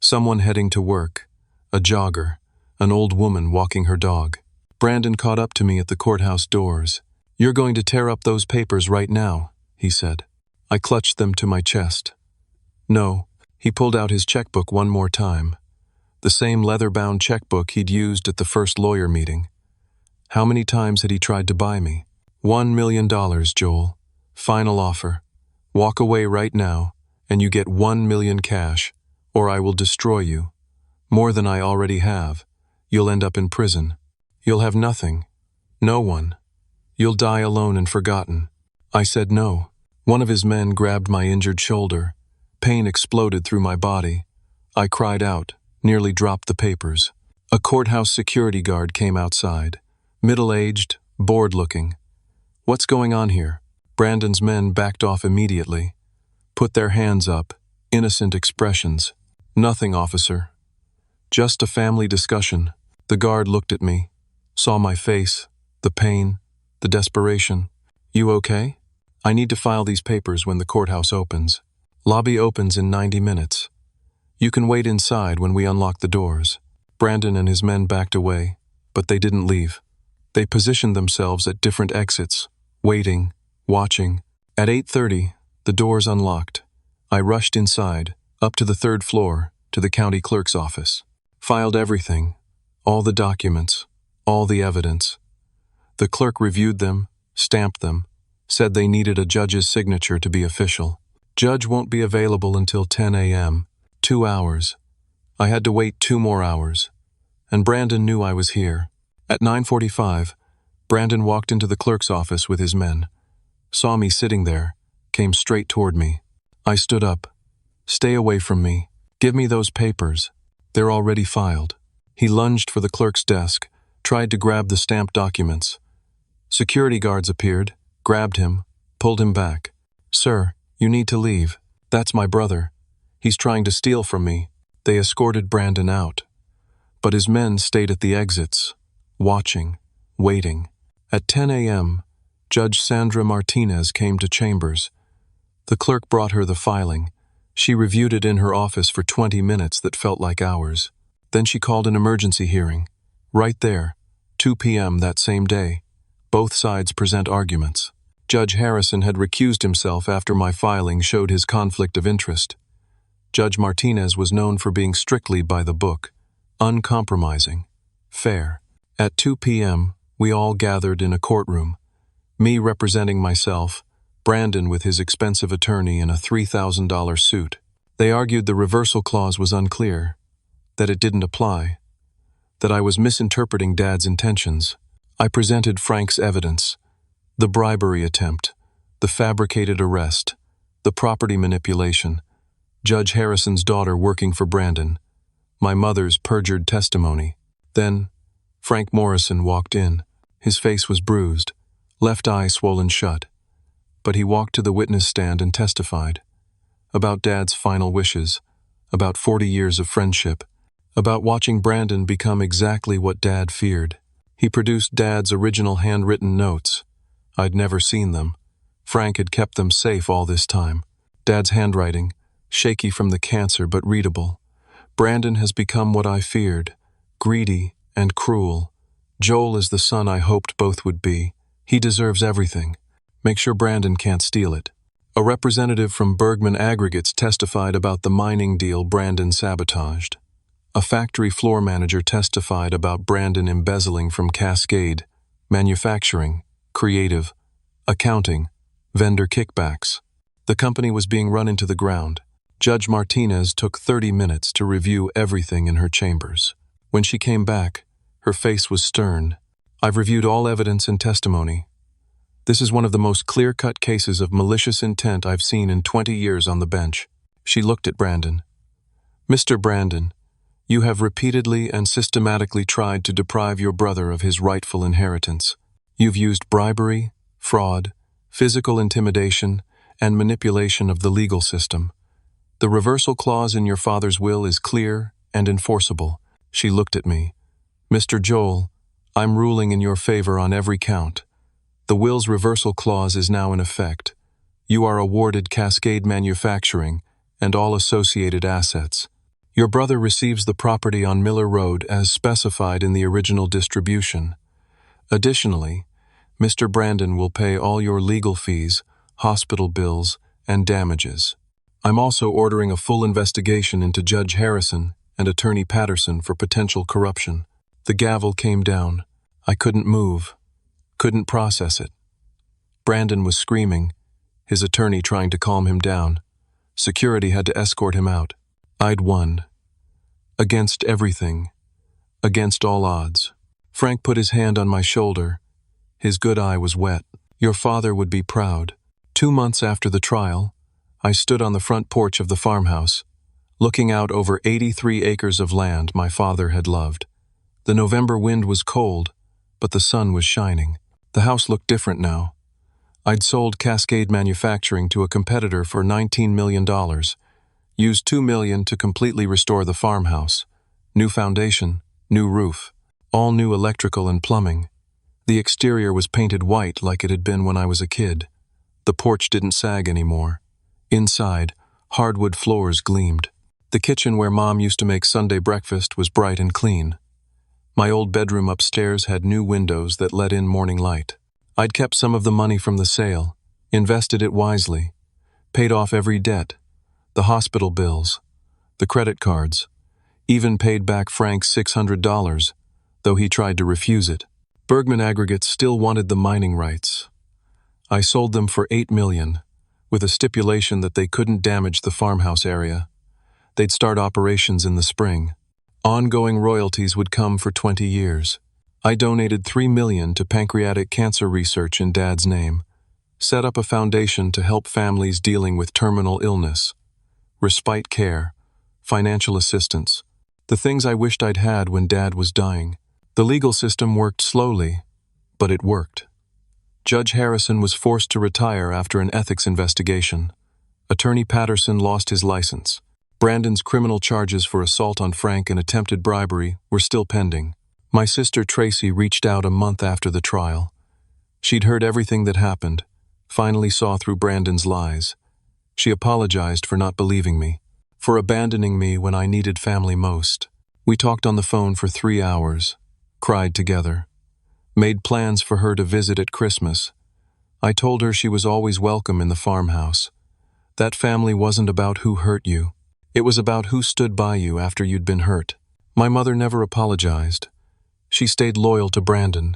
Someone heading to work, a jogger, an old woman walking her dog. Brandon caught up to me at the courthouse doors. You're going to tear up those papers right now, he said. I clutched them to my chest. No, he pulled out his checkbook one more time. The same leather-bound checkbook he'd used at the first lawyer meeting. How many times had he tried to buy me? $1 million, Joel. Final offer. Walk away right now, and you get 1 million cash, or I will destroy you. More than I already have. You'll end up in prison. You'll have nothing. No one. You'll die alone and forgotten. I said no. One of his men grabbed my injured shoulder. Pain exploded through my body. I cried out, nearly dropped the papers. A courthouse security guard came outside. Middle-aged, bored-looking. What's going on here? Brandon's men backed off immediately. Put their hands up, innocent expressions. Nothing, officer. Just a family discussion. The guard looked at me, saw my face, the pain, the desperation. You okay? I need to file these papers when the courthouse opens. Lobby opens in 90 minutes. You can wait inside when we unlock the doors. Brandon and his men backed away, but they didn't leave. They positioned themselves at different exits, waiting, watching. At 8:30, the doors unlocked. I rushed inside, up to the 3rd floor, to the county clerk's office. Filed everything, all the documents, all the evidence. The clerk reviewed them, stamped them, said they needed a judge's signature to be official. Judge won't be available until 10 a.m. 2 hours. I had to wait 2 more hours. And Brandon knew I was here. At 9:45, Brandon walked into the clerk's office with his men. Saw me sitting there, came straight toward me. I stood up. Stay away from me. Give me those papers. They're already filed. He lunged for the clerk's desk, tried to grab the stamped documents. Security guards appeared, grabbed him, pulled him back. Sir, you need to leave. That's my brother. He's trying to steal from me. They escorted Brandon out. But his men stayed at the exits, watching, waiting. At 10 a.m., Judge Sandra Martinez came to chambers. The clerk brought her the filing. She reviewed it in her office for 20 minutes that felt like hours. Then she called an emergency hearing. Right there, 2 p.m. that same day. Both sides present arguments. Judge Harrison had recused himself after my filing showed his conflict of interest. Judge Martinez was known for being strictly by the book, uncompromising, fair. At 2 p.m., we all gathered in a courtroom. Me representing myself, Brandon with his expensive attorney in a $3,000 suit. They argued the reversal clause was unclear, that it didn't apply, that I was misinterpreting Dad's intentions. I presented Frank's evidence, the bribery attempt, the fabricated arrest, the property manipulation, Judge Harrison's daughter working for Brandon, my mother's perjured testimony. Then, Frank Morrison walked in. His face was bruised, left eye swollen shut. But he walked to the witness stand and testified. About Dad's final wishes, about 40 years of friendship, about watching Brandon become exactly what Dad feared. He produced Dad's original handwritten notes. I'd never seen them. Frank had kept them safe all this time. Dad's handwriting, shaky from the cancer but readable. Brandon has become what I feared, greedy and cruel. Joel is the son I hoped both would be. He deserves everything. Make sure Brandon can't steal it. A representative from Bergman Aggregates testified about the mining deal Brandon sabotaged. A factory floor manager testified about Brandon embezzling from Cascade, manufacturing, creative, accounting, vendor kickbacks. The company was being run into the ground. Judge Martinez took 30 minutes to review everything in her chambers. When she came back, her face was stern. I've reviewed all evidence and testimony. This is one of the most clear-cut cases of malicious intent I've seen in 20 years on the bench. She looked at Brandon. Mr. Brandon, you have repeatedly and systematically tried to deprive your brother of his rightful inheritance. You've used bribery, fraud, physical intimidation, and manipulation of the legal system. The reversal clause in your father's will is clear and enforceable. She looked at me. Mr. Joel, I'm ruling in your favor on every count. The will's reversal clause is now in effect. You are awarded Cascade Manufacturing and all associated assets. Your brother receives the property on Miller Road as specified in the original distribution. Additionally, Mr. Brandon will pay all your legal fees, hospital bills, and damages. I'm also ordering a full investigation into Judge Harrison and Attorney Patterson for potential corruption. The gavel came down. I couldn't move, couldn't process it. Brandon was screaming, his attorney trying to calm him down. Security had to escort him out. I'd won. Against everything. Against all odds. Frank put his hand on my shoulder. His good eye was wet. Your father would be proud. 2 months after the trial, I stood on the front porch of the farmhouse, looking out over 83 acres of land my father had loved. The November wind was cold, but the sun was shining. The house looked different now. I'd sold Cascade Manufacturing to a competitor for $19 million, used $2 million to completely restore the farmhouse. New foundation, new roof, all new electrical and plumbing. The exterior was painted white like it had been when I was a kid. The porch didn't sag anymore. Inside, hardwood floors gleamed. The kitchen where Mom used to make Sunday breakfast was bright and clean. My old bedroom upstairs had new windows that let in morning light. I'd kept some of the money from the sale, invested it wisely, paid off every debt, the hospital bills, the credit cards, even paid back Frank's $600, though he tried to refuse it. Bergman Aggregates still wanted the mining rights. I sold them for $8 million, with a stipulation that they couldn't damage the farmhouse area. They'd start operations in the spring. Ongoing royalties would come for 20 years. I donated $3 million to pancreatic cancer research in Dad's name, set up a foundation to help families dealing with terminal illness, respite care, financial assistance, the things I wished I'd had when Dad was dying. The legal system worked slowly, but it worked. Judge Harrison was forced to retire after an ethics investigation. Attorney Patterson lost his license. Brandon's criminal charges for assault on Frank and attempted bribery were still pending. My sister Tracy reached out a month after the trial. She'd heard everything that happened, finally saw through Brandon's lies. She apologized for not believing me, for abandoning me when I needed family most. We talked on the phone for 3 hours, cried together, made plans for her to visit at Christmas. I told her she was always welcome in the farmhouse. That family wasn't about who hurt you. It was about who stood by you after you'd been hurt. My mother never apologized. She stayed loyal to Brandon,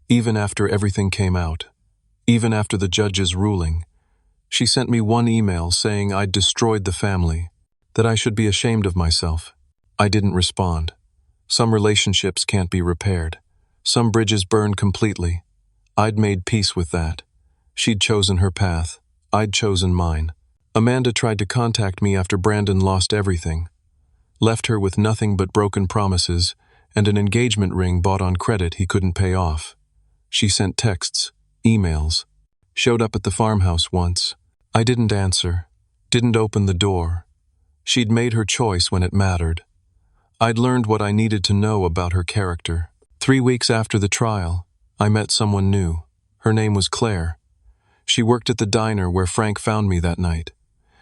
even after everything came out. even after the judge's ruling. She sent me one email saying I'd destroyed the family, that I should be ashamed of myself. I didn't respond. Some relationships can't be repaired. Some bridges burn completely. I'd made peace with that. She'd chosen her path. I'd chosen mine. Amanda tried to contact me after Brandon lost everything. Left her with nothing but broken promises and an engagement ring bought on credit he couldn't pay off. She sent texts, emails, showed up at the farmhouse once. I didn't answer, didn't open the door. She'd made her choice when it mattered. I'd learned what I needed to know about her character. 3 weeks after the trial, I met someone new. Her name was Claire. She worked at the diner where Frank found me that night.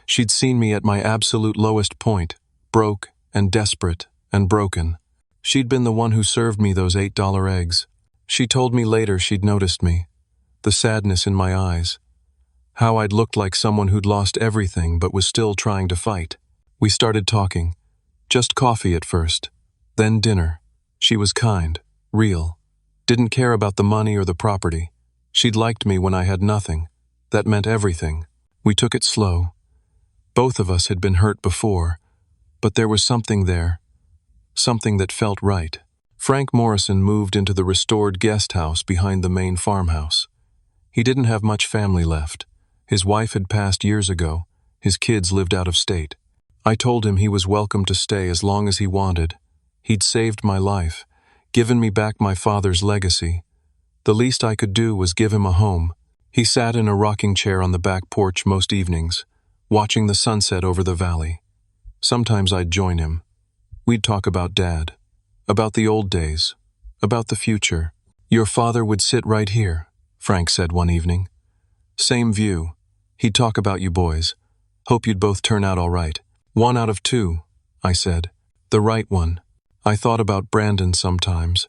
She'd seen me at my absolute lowest point, broke and desperate and broken. She'd been the one who served me those $8 eggs. She told me later she'd noticed me, the sadness in my eyes, how I'd looked like someone who'd lost everything but was still trying to fight. We started talking, just coffee at first, then dinner. She was kind, real, didn't care about the money or the property. She'd liked me when I had nothing. That meant everything. We took it slow. Both of us had been hurt before, but there was something there, something that felt right. Frank Morrison moved into the restored guest house behind the main farmhouse. He didn't have much family left. His wife had passed years ago. His kids lived out of state. I told him he was welcome to stay as long as he wanted. He'd saved my life, given me back my father's legacy. The least I could do was give him a home. He sat in a rocking chair on the back porch most evenings, watching the sunset over the valley. Sometimes I'd join him. We'd talk about Dad, about the old days, about the future. "Your father would sit right here," Frank said one evening. "Same view. He'd talk about you boys. Hope you'd both turn out all right." "1 out of 2, I said. "The right one." I thought about Brandon sometimes,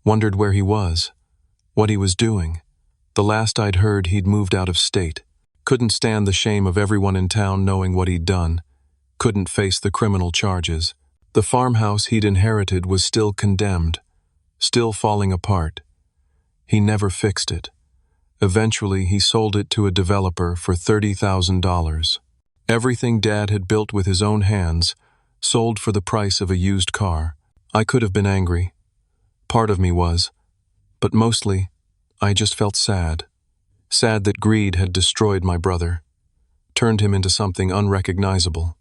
wondered where he was, what he was doing. The last I'd heard, he'd moved out of state. Couldn't stand the shame of everyone in town knowing what he'd done. Couldn't face the criminal charges. The farmhouse he'd inherited was still condemned, still falling apart. He never fixed it. Eventually, he sold it to a developer for $30,000. Everything Dad had built with his own hands, sold for the price of a used car. I could have been angry. Part of me was. But mostly, I just felt sad. Sad that greed had destroyed my brother, turned him into something unrecognizable.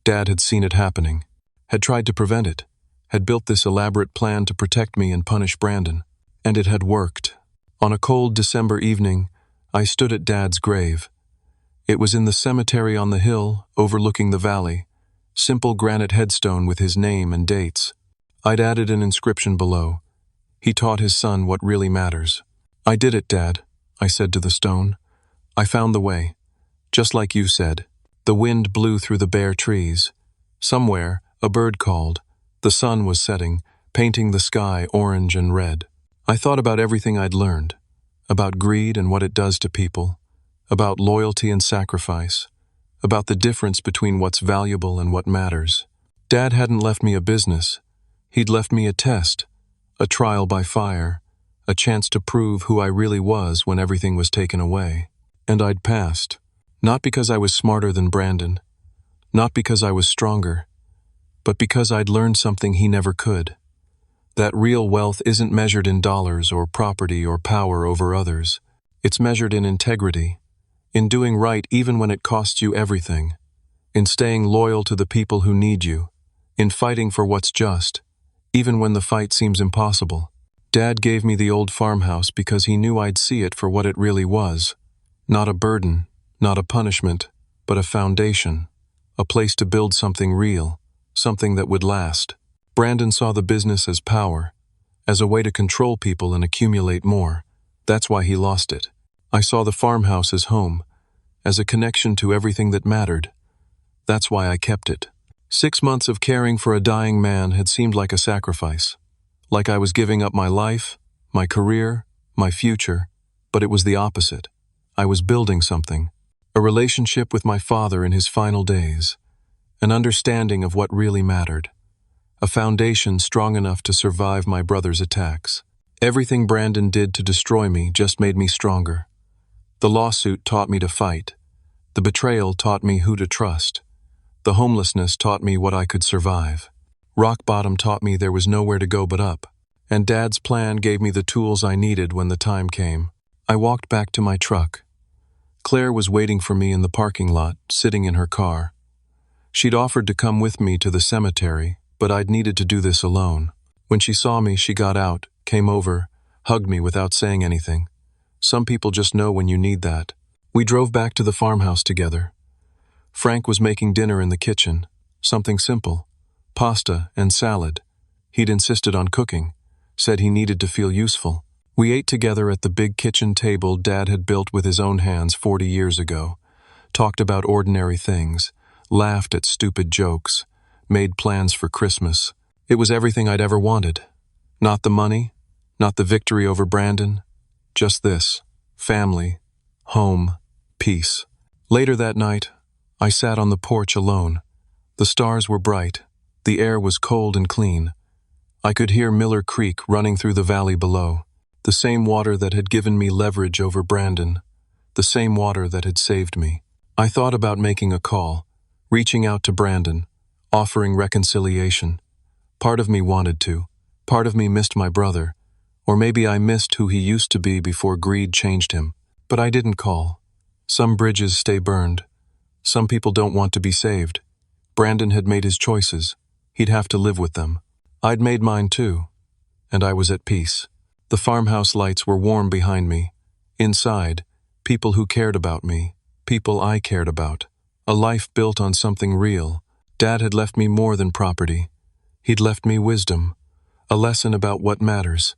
Dad had seen it happening, had tried to prevent it, had built this elaborate plan to protect me and punish Brandon. And it had worked. On a cold December evening, I stood at Dad's grave. It was in the cemetery on the hill, overlooking the valley. Simple granite headstone with his name and dates. I'd added an inscription below. He taught his son what really matters. "I did it, Dad," I said to the stone. "I found the way. Just like you said." The wind blew through the bare trees. Somewhere, a bird called. The sun was setting, painting the sky orange and red. I thought about everything I'd learned, about greed and what it does to people, about loyalty and sacrifice, about the difference between what's valuable and what matters. Dad hadn't left me a business. He'd left me a test, a trial by fire, a chance to prove who I really was when everything was taken away. And I'd passed, not because I was smarter than Brandon, not because I was stronger, but because I'd learned something he never could. That real wealth isn't measured in dollars or property or power over others. It's measured in integrity, in doing right even when it costs you everything, in staying loyal to the people who need you, in fighting for what's just, even when the fight seems impossible. Dad gave me the old farmhouse because he knew I'd see it for what it really was. Not a burden, not a punishment, but a foundation, a place to build something real, something that would last. Brandon saw the business as power, as a way to control people and accumulate more. That's why he lost it. I saw the farmhouse as home, as a connection to everything that mattered. That's why I kept it. 6 months of caring for a dying man had seemed like a sacrifice, like I was giving up my life, my career, my future, but it was the opposite. I was building something, a relationship with my father in his final days, an understanding of what really mattered. A foundation strong enough to survive my brother's attacks. Everything Brandon did to destroy me just made me stronger. The lawsuit taught me to fight. The betrayal taught me who to trust. The homelessness taught me what I could survive. Rock bottom taught me there was nowhere to go but up. And Dad's plan gave me the tools I needed when the time came. I walked back to my truck. Claire was waiting for me in the parking lot, sitting in her car. She'd offered to come with me to the cemetery, but I'd needed to do this alone. When she saw me, she got out, came over, hugged me without saying anything. Some people just know when you need that. We drove back to the farmhouse together. Frank was making dinner in the kitchen, something simple, pasta and salad. He'd insisted on cooking, said he needed to feel useful. We ate together at the big kitchen table Dad had built with his own hands 40 years ago, talked about ordinary things, laughed at stupid jokes, made plans for Christmas. It was everything I'd ever wanted. Not the money, not the victory over Brandon, just this: family, home, peace. Later that night, I sat on the porch alone. The stars were bright. The air was cold and clean. I could hear Miller Creek running through the valley below, the same water that had given me leverage over Brandon, the same water that had saved me. I thought about making a call, reaching out to Brandon, offering reconciliation. Part of me wanted to. Part of me missed my brother, or maybe I missed who he used to be before greed changed him. But I didn't call. Some bridges stay burned. Some people don't want to be saved. Brandon had made his choices. He'd have to live with them. I'd made mine too, and I was at peace. The farmhouse lights were warm behind me. Inside, people who cared about me, people I cared about. A life built on something real. Dad had left me more than property. He'd left me wisdom, a lesson about what matters,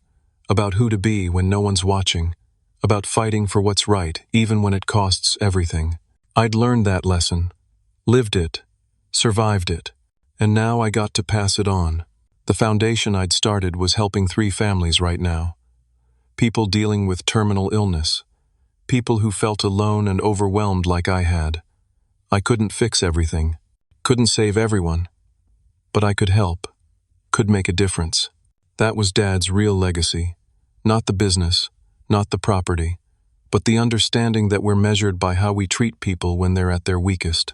about who to be when no one's watching, about fighting for what's right even when it costs everything. I'd learned that lesson, lived it, survived it, and now I got to pass it on. The foundation I'd started was helping 3 families right now. People dealing with terminal illness, people who felt alone and overwhelmed like I had. I couldn't fix everything, couldn't save everyone, but I could help, could make a difference. That was Dad's real legacy. Not the business, not the property, but the understanding that we're measured by how we treat people when they're at their weakest,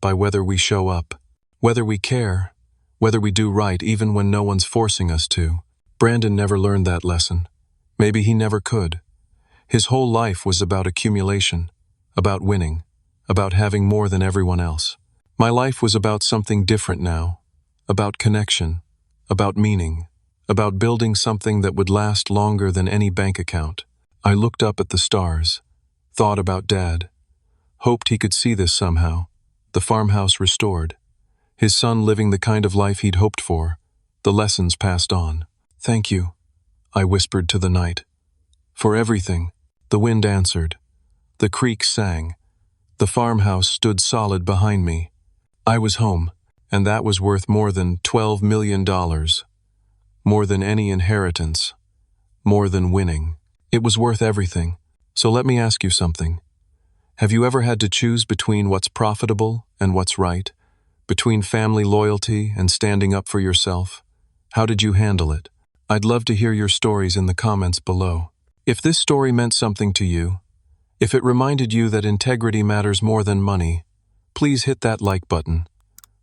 by whether we show up, whether we care, whether we do right even when no one's forcing us to. Brandon never learned that lesson. Maybe he never could. His whole life was about accumulation, about winning, about having more than everyone else. My life was about something different now, about connection, about meaning, about building something that would last longer than any bank account. I looked up at the stars, thought about Dad, hoped he could see this somehow, the farmhouse restored, his son living the kind of life he'd hoped for, the lessons passed on. "Thank you," I whispered to the night. "For everything." The wind answered. The creek sang. The farmhouse stood solid behind me. I was home, and that was worth more than $12 million. More than any inheritance. More than winning. It was worth everything. So let me ask you something. Have you ever had to choose between what's profitable and what's right? Between family loyalty and standing up for yourself? How did you handle it? I'd love to hear your stories in the comments below. If this story meant something to you, if it reminded you that integrity matters more than money, please hit that like button.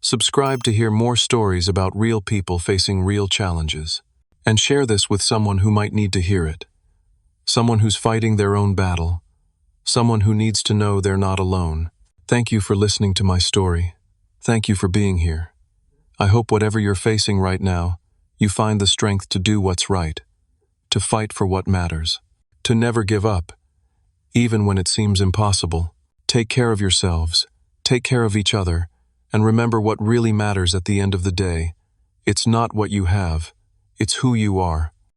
Subscribe to hear more stories about real people facing real challenges. And share this with someone who might need to hear it. Someone who's fighting their own battle. Someone who needs to know they're not alone. Thank you for listening to my story. Thank you for being here. I hope whatever you're facing right now, you find the strength to do what's right, to fight for what matters, to never give up, even when it seems impossible. Take care of yourselves, take care of each other, and remember what really matters at the end of the day. It's not what you have, it's who you are.